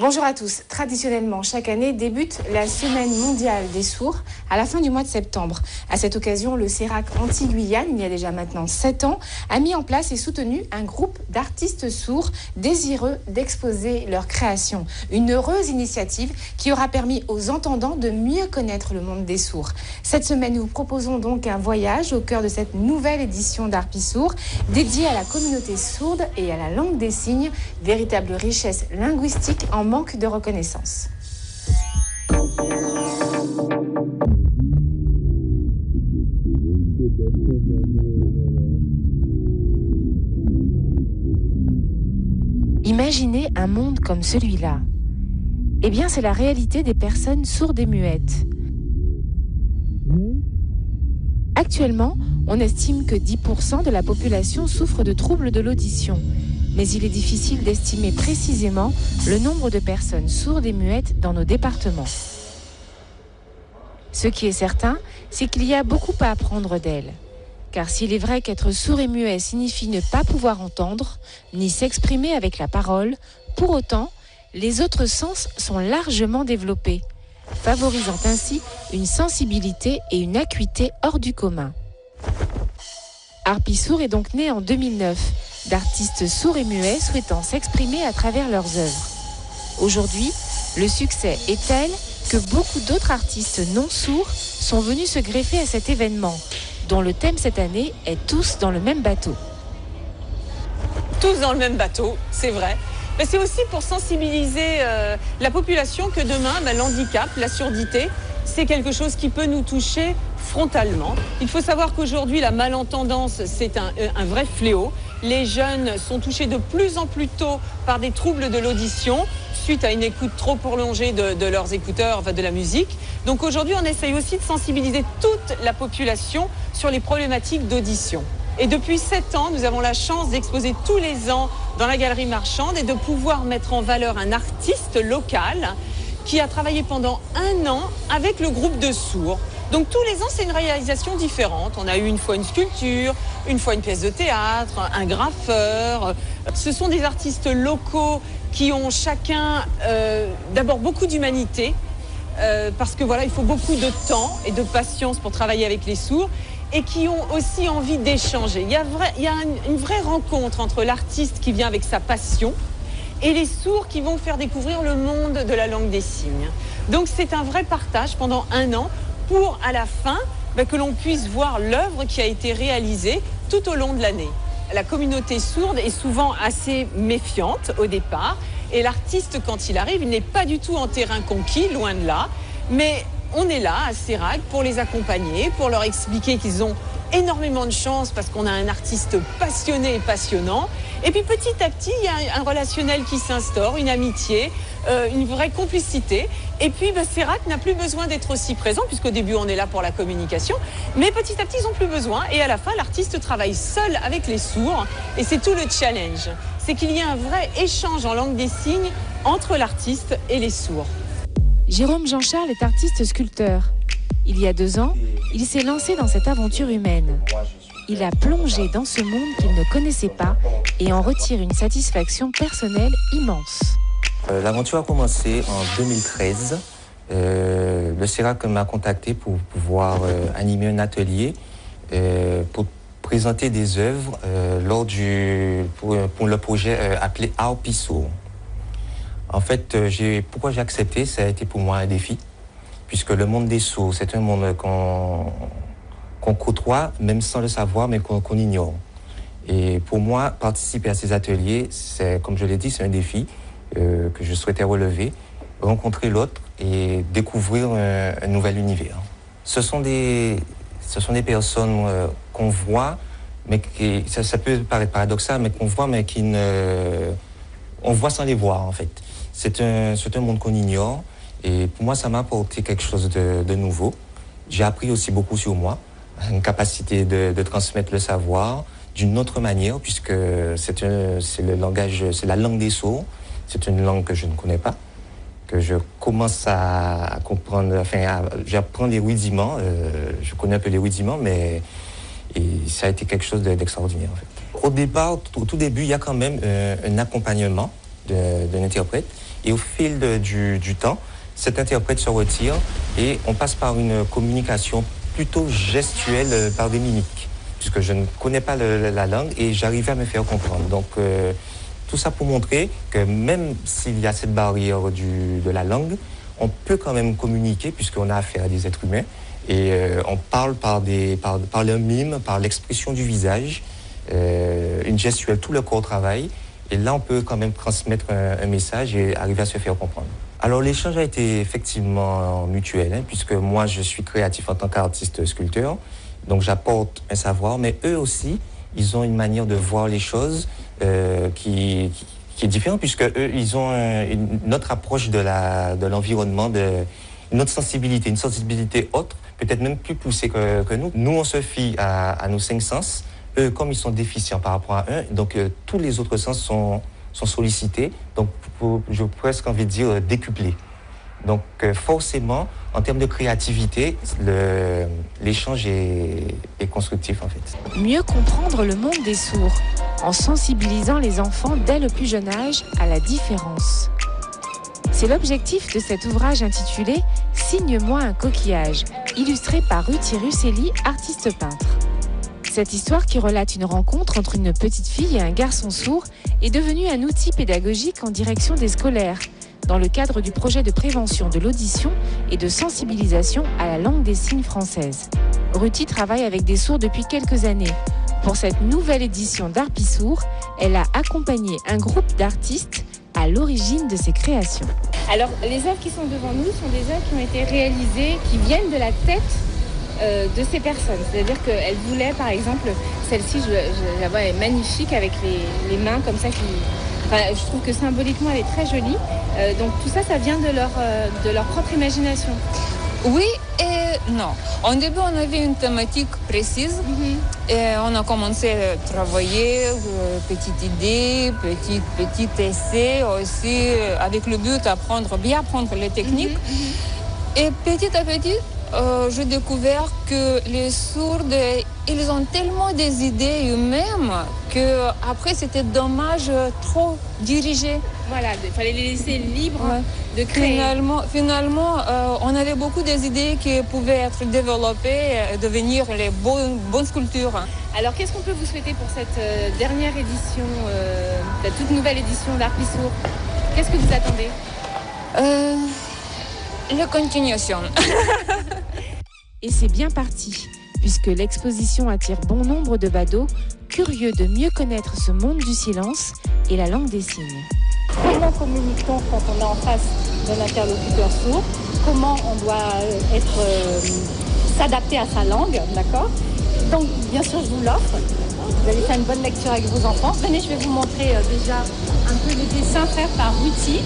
Bonjour à tous. Traditionnellement, chaque année débute la Semaine mondiale des sourds à la fin du mois de septembre. À cette occasion, le CERAC Antilles-Guyane, il y a déjà maintenant 7 ans, a mis en place et soutenu un groupe d'artistes sourds désireux d'exposer leur création. Une heureuse initiative qui aura permis aux entendants de mieux connaître le monde des sourds. Cette semaine, nous vous proposons donc un voyage au cœur de cette nouvelle édition d'Harpisourd, dédiée à la communauté sourde et à la langue des signes, véritable richesse linguistique en manque de reconnaissance. Imaginez un monde comme celui-là. Eh bien, c'est la réalité des personnes sourdes et muettes. Actuellement, on estime que 10% de la population souffre de troubles de l'audition. Mais il est difficile d'estimer précisément le nombre de personnes sourdes et muettes dans nos départements. Ce qui est certain, c'est qu'il y a beaucoup à apprendre d'elles. Car s'il est vrai qu'être sourd et muet signifie ne pas pouvoir entendre, ni s'exprimer avec la parole, pour autant, les autres sens sont largement développés, favorisant ainsi une sensibilité et une acuité hors du commun. Harpisourd est donc né en 2009, d'artistes sourds et muets souhaitant s'exprimer à travers leurs œuvres. Aujourd'hui, le succès est tel que beaucoup d'autres artistes non sourds sont venus se greffer à cet événement, dont le thème cette année est « Tous dans le même bateau ». Tous dans le même bateau, c'est vrai. Mais c'est aussi pour sensibiliser la population que demain, l'handicap, la surdité, c'est quelque chose qui peut nous toucher frontalement. Il faut savoir qu'aujourd'hui, la malentendance, c'est un vrai fléau. Les jeunes sont touchés de plus en plus tôt par des troubles de l'audition suite à une écoute trop prolongée de leurs écouteurs, enfin de la musique. Donc aujourd'hui, on essaye aussi de sensibiliser toute la population sur les problématiques d'audition. Et depuis 7 ans, nous avons la chance d'exposer tous les ans dans la Galerie Marchande et de pouvoir mettre en valeur un artiste local qui a travaillé pendant 1 an avec le groupe de sourds. Donc tous les ans, c'est une réalisation différente. On a eu une fois une sculpture, une fois une pièce de théâtre, un graffeur. Ce sont des artistes locaux qui ont chacun d'abord beaucoup d'humanité, parce que voilà, il faut beaucoup de temps et de patience pour travailler avec les sourds, et qui ont aussi envie d'échanger. Il y a une vraie rencontre entre l'artiste qui vient avec sa passion et les sourds qui vont faire découvrir le monde de la langue des signes. Donc c'est un vrai partage pendant 1 an pour, à la fin, que l'on puisse voir l'œuvre qui a été réalisée tout au long de l'année. La communauté sourde est souvent assez méfiante au départ, et l'artiste, quand il arrive, il n'est pas du tout en terrain conquis, loin de là, mais on est là à CERAC pour les accompagner, pour leur expliquer qu'ils ont énormément de chance parce qu'on a un artiste passionné et passionnant. Et puis petit à petit, il y a un relationnel qui s'instaure, une amitié, une vraie complicité. Et puis CERAC n'a plus besoin d'être aussi présent, puisqu'au début on est là pour la communication. Mais petit à petit, ils n'ont plus besoin. Et à la fin, l'artiste travaille seul avec les sourds. Et c'est tout le challenge. C'est qu'il y a un vrai échange en langue des signes entre l'artiste et les sourds. Jérôme Jean-Charles est artiste sculpteur. Il y a 2 ans, il s'est lancé dans cette aventure humaine. Il a plongé dans ce monde qu'il ne connaissait pas et en retire une satisfaction personnelle immense. L'aventure a commencé en 2013. Le CERAC m'a contacté pour pouvoir animer un atelier pour présenter des œuvres pour le projet appelé Harpisourd. En fait, pourquoi j'ai accepté, ça a été pour moi un défi, puisque le monde des sourds, c'est un monde qu'on côtoie, même sans le savoir, mais qu'on ignore. Et pour moi, participer à ces ateliers, comme je l'ai dit, c'est un défi que je souhaitais relever, rencontrer l'autre et découvrir un nouvel univers. Ce sont des personnes qu'on voit, mais ça peut paraître paradoxal, mais qu'on voit, mais on voit sans les voir, en fait. C'est un monde qu'on ignore, et pour moi, ça m'a apporté quelque chose de nouveau. J'ai appris aussi beaucoup sur moi, une capacité de transmettre le savoir d'une autre manière, puisque c'est le langage, c'est la langue des sourds. C'est une langue que je ne connais pas, que je commence à comprendre, j'apprends les rudiments, je connais un peu les rudiments, mais ça a été quelque chose d'extraordinaire, en fait. Au départ, au tout début, il y a quand même un accompagnement d'un interprète Et au fil du temps, cet interprète se retire et on passe par une communication plutôt gestuelle par des mimiques, puisque je ne connais pas la langue et j'arrivais à me faire comprendre. Donc, tout ça pour montrer que même s'il y a cette barrière de la langue, on peut quand même communiquer puisqu'on a affaire à des êtres humains et on parle par le mime, par l'expression du visage, une gestuelle, tout le corps travaille et là on peut quand même transmettre un message et arriver à se faire comprendre. Alors l'échange a été effectivement mutuel puisque moi je suis créatif en tant qu'artiste sculpteur, donc j'apporte un savoir, mais eux aussi ils ont une manière de voir les choses qui est différente puisque eux ils ont une autre approche de l'environnement, une autre sensibilité, une sensibilité autre, peut-être même plus poussée que nous. Nous on se fie à nos 5 sens, eux comme ils sont déficients par rapport à eux, donc tous les autres sens sont sollicités, donc j'ai presque envie de dire décuplés. Donc forcément, en termes de créativité, l'échange est constructif en fait. Mieux comprendre le monde des sourds, en sensibilisant les enfants dès le plus jeune âge à la différence. C'est l'objectif de cet ouvrage intitulé « Signe-moi un coquillage », illustré par Ruti Russelli, artiste peintre. Cette histoire qui relate une rencontre entre une petite fille et un garçon sourd est devenue un outil pédagogique en direction des scolaires, dans le cadre du projet de prévention de l'audition et de sensibilisation à la langue des signes française. Ruti travaille avec des sourds depuis quelques années. Pour cette nouvelle édition d'Arpisourd, elle a accompagné un groupe d'artistes à l'origine de ses créations. Alors, les œuvres qui sont devant nous sont des œuvres qui ont été réalisées, qui viennent de la tête de ces personnes. C'est-à-dire qu'elles voulaient, par exemple, celle-ci, je la vois, elle est magnifique avec les mains comme ça qui... Enfin, je trouve que symboliquement, elle est très jolie. Donc tout ça, ça vient de leur propre imagination. Oui et non. Au début, on avait une thématique précise et on a commencé à travailler, petite idée, petit essai aussi, avec le but d'apprendre, bien apprendre les techniques. Et petit à petit, j'ai découvert que les sourds, ils ont tellement des idées eux-mêmes qu'après, c'était dommage trop diriger. Voilà, il fallait les laisser libres de créer. Finalement, on avait beaucoup des idées qui pouvaient être développées et devenir les bonnes sculptures. Alors, qu'est-ce qu'on peut vous souhaiter pour cette dernière édition, la toute nouvelle édition d'Arpisourd? Qu'est-ce que vous attendez? La continuation. Et c'est bien parti, puisque l'exposition attire bon nombre de badauds, curieux de mieux connaître ce monde du silence et la langue des signes. Comment communique-t-on quand on est en face d'un interlocuteur sourd? Comment on doit s'adapter à sa langue, d'accord? Donc, bien sûr, je vous l'offre. Vous allez faire une bonne lecture avec vos enfants. Venez, je vais vous montrer déjà un peu les dessins faits par Ruti.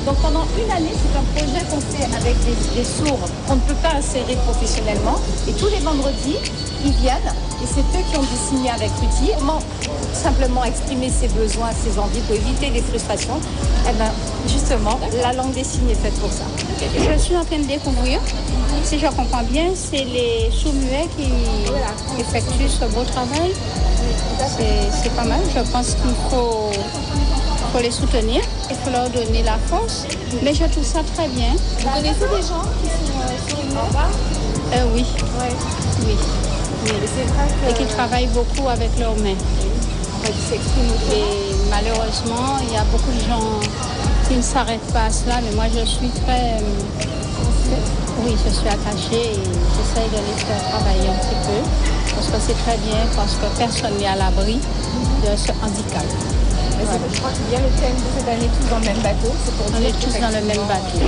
Donc, pendant une année, c'est un projet qu'on fait avec des sourds qu'on ne peut pas insérer professionnellement. Et tous les vendredis, ils viennent et c'est eux qui ont dessiné avec Ruti. Comment simplement exprimer ses besoins, ses envies pour éviter les frustrations? Eh bien, justement, la langue des signes est faite pour ça. Je suis en train de découvrir. Si je comprends bien, c'est les sourds-muets qui effectuent ce beau travail. C'est pas mal. Je pense qu'il faut les soutenir, il faut leur donner la force. Mais je trouve ça très bien. Vous connaissez des gens qui sont sourds-muets? Oui. Oui. C'est vrai que... Et qui travaillent beaucoup avec leurs mains. Et malheureusement, il y a beaucoup de gens qui ne s'arrêtent pas à cela, mais moi je suis très... Oui, je suis attachée et j'essaye de les faire travailler un petit peu, parce que c'est très bien, parce que personne n'est à l'abri de ce handicap. Voilà. Je crois qu'il y a le thème de cette année tous dans le même bateau. On est tous dans le même bateau.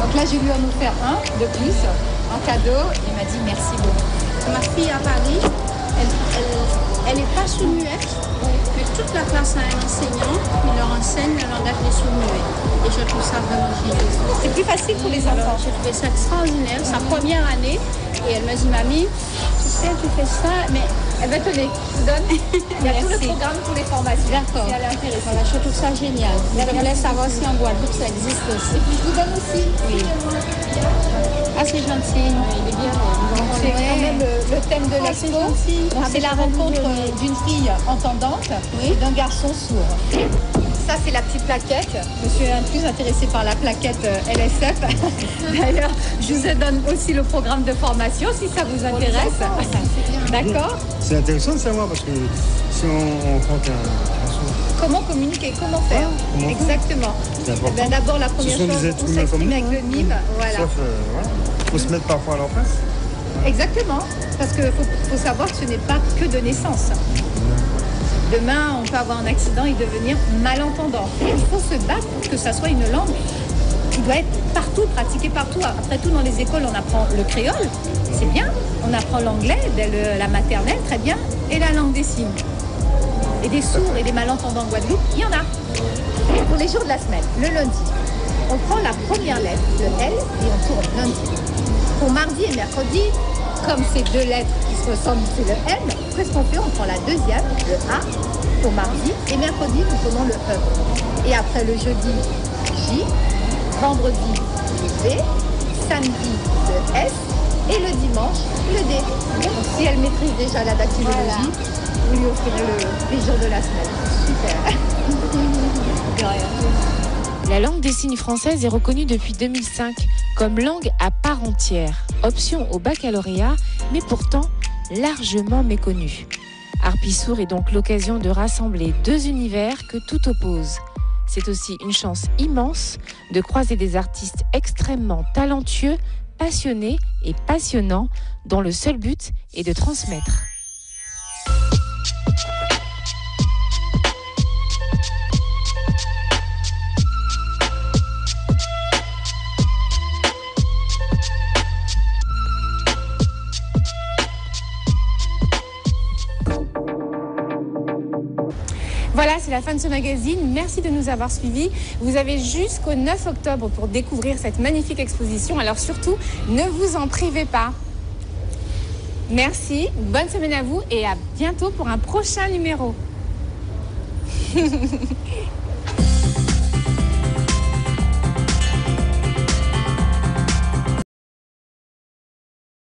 Donc là, j'ai lui en offert un de plus, en cadeau. Il m'a dit merci beaucoup. Ma fille à Paris, elle n'est pas sourd-muette, mais toute la classe a un enseignant qui leur enseigne le langage des sourds-muets. Et je trouve ça vraiment génial. C'est plus facile pour les enfants. J'ai trouvé ça extraordinaire, sa première année. Et elle m'a dit, mamie, tu sais, tu fais ça, mais... Eh bien, tenez, je vous donne. Il y a tout le programme pour les formations. D'accord. Si elle est intéressée. Voilà, je trouve ça génial. Je voulais savoir si en Guadeloupe ça existe aussi. Et puis, je vous donne aussi. Oui. Ah, c'est gentil. Il est bien. C'est quand même le thème de l'expo. C'est la rencontre d'une fille entendante et d'un garçon sourd. Ça, c'est la petite plaquette. Je suis plus intéressée par la plaquette LSF. D'ailleurs, je vous donne aussi le programme de formation si ça vous intéresse. D'accord. C'est intéressant de savoir parce que si on rencontre un sourd. Comment communiquer, comment faire. Exactement. C'est important. Ben, d'abord, la première Ce sont chose, des êtres on humains comme s'exprime nous, avec le mime. Voilà. Sauf, voilà. Faut se mettre parfois à leur place. Exactement. Parce qu'il faut savoir que ce n'est pas que de naissance. Demain, on peut avoir un accident et devenir malentendant. Il faut se battre pour que ça soit une langue qui doit être partout, pratiquée partout. Après tout, dans les écoles, on apprend le créole, c'est bien. On apprend l'anglais dès la maternelle, très bien. Et la langue des signes. Et des sourds et des malentendants en Guadeloupe, il y en a. Pour les jours de la semaine, le lundi, on prend la première lettre, le L, et on tourne lundi. Pour mardi et mercredi, comme ces deux lettres qui se ressemblent, c'est le M, qu'est-ce qu'on fait? On prend la deuxième, le A, pour mardi, et mercredi, nous prenons le E. Et après le jeudi, J, vendredi, le B, samedi, le S, et le dimanche, le D. Donc, si elle maîtrise déjà la dactylologie, vous lui offrirez les jours de la semaine. Super. De rien. La langue des signes française est reconnue depuis 2005 comme langue à part entière, option au baccalauréat, mais pourtant largement méconnue. Harpisour est donc l'occasion de rassembler deux univers que tout oppose. C'est aussi une chance immense de croiser des artistes extrêmement talentueux, passionnés et passionnants, dont le seul but est de transmettre. Voilà, c'est la fin de ce magazine. Merci de nous avoir suivis. Vous avez jusqu'au 9 octobre pour découvrir cette magnifique exposition. Alors surtout, ne vous en privez pas. Merci, bonne semaine à vous et à bientôt pour un prochain numéro.